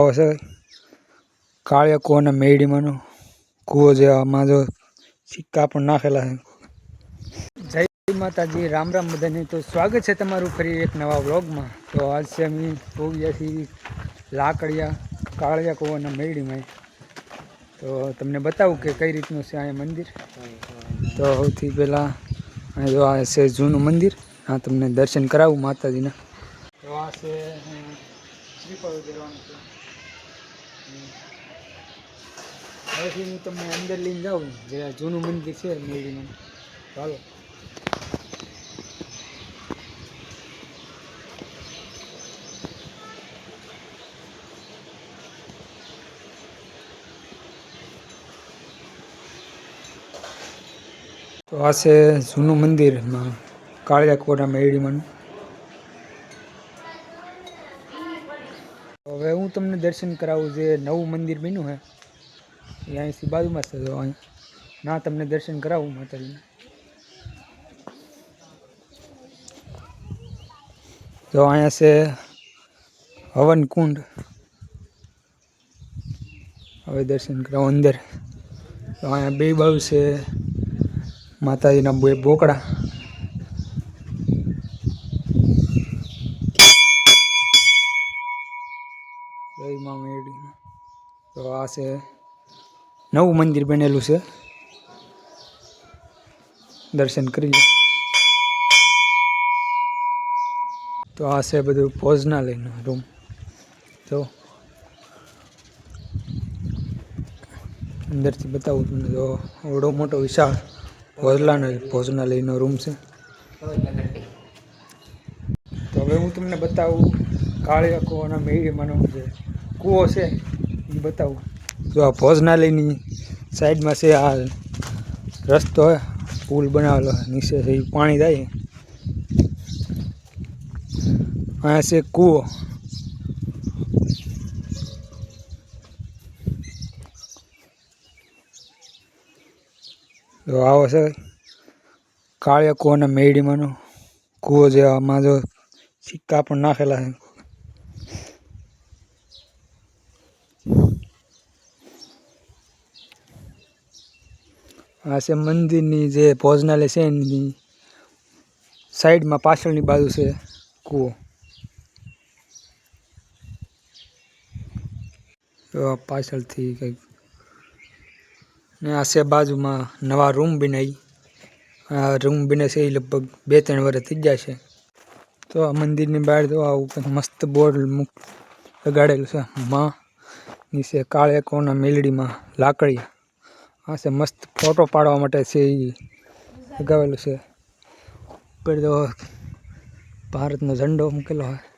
છે કાળિયા કૂવાના મેળીમાંનો કૂવો જે આમાં જો સિક્કા પણ નાખેલા છે. જય માતાજી, રામ રામ બધાને. તો સ્વાગત છે તમારું ફરી એક નવા વ્લોગમાં. તો આજ છે અમે પહોંચ્યા છીએ લાકડિયા કાળિયા કૂવાના મેળીમાં. તો તમને બતાવું કે કઈ રીતનું છે અહીંયા મંદિર. તો સૌથી પહેલાં અહીં જો આ છે જૂનું મંદિર. આ તમને દર્શન કરાવું માતાજીના. તો આ છે શ્રીફળ ઉતરવાનું છે. હવેથી હું તમને અંદર લઈને જાઉં જે જૂનું મંદિર છે મેળીનું. ચાલો. તો આ છે જૂનું મંદિરમાં કાળિયા કૂવાના મેળીમાંનું. હવે હું તમને દર્શન કરાવું જે નવું મંદિર બન્યું છે એ અહીંથી બાજુમાં છે. તો અહીં ના તમને દર્શન કરાવું માતાજીના. તો અહીંયા છે હવન કુંડ. હવે દર્શન કરાવું અંદર. તો અહીંયા બે બાજુ છે માતાજીના બે બોકડા. મેળીમાં તો આ છે નવું મંદિર બનેલું છે. દર્શન કરી લો. તો આ છે બધું ભોજનાલયનો રૂમ. તો અંદરથી બતાવું તમને. તો એવડો મોટો વિશાળ ભોજનાલયનો રૂમ છે. તો હવે હું તમને બતાવું કાળિયા કૂવાના મેળીમાંનો જે કૂવો છે એ બતાવું. જો આ ભોજનાલયની સાઈડમાં છે આ રસ્તો હોય, પુલ બનાવેલો નીચે છે એ પાણી જાય. અહીંયા છે કૂવો. તો આવો છે કાળિયા કૂવાના મેળીમાંનો કૂવો જે આમાં જો સિક્કા પણ નાખેલા છે. આ છે મંદિરની જે ભોજનાલય છે એની સાઈડમાં પાછળની બાજુ છે કૂવો. તો પાછળથી કંઈક ને આ છે બાજુમાં નવા રૂમ બનાવી. આ રૂમ બને છે એ લગભગ 2-3 વર્ષ થઈ જાય છે. તો આ મંદિરની બહાર તો આવું કંઈક મસ્ત બોર્ડ લગાડેલું છે. માં નીચે કાળિયા કૂવાના મેળીમાં લાકડિયા. આ છે મસ્ત ફોટો પાડવા માટે છે એ લગાવેલું છે. ઉપર તો ભારતનો ઝંડો મૂકેલો હોય.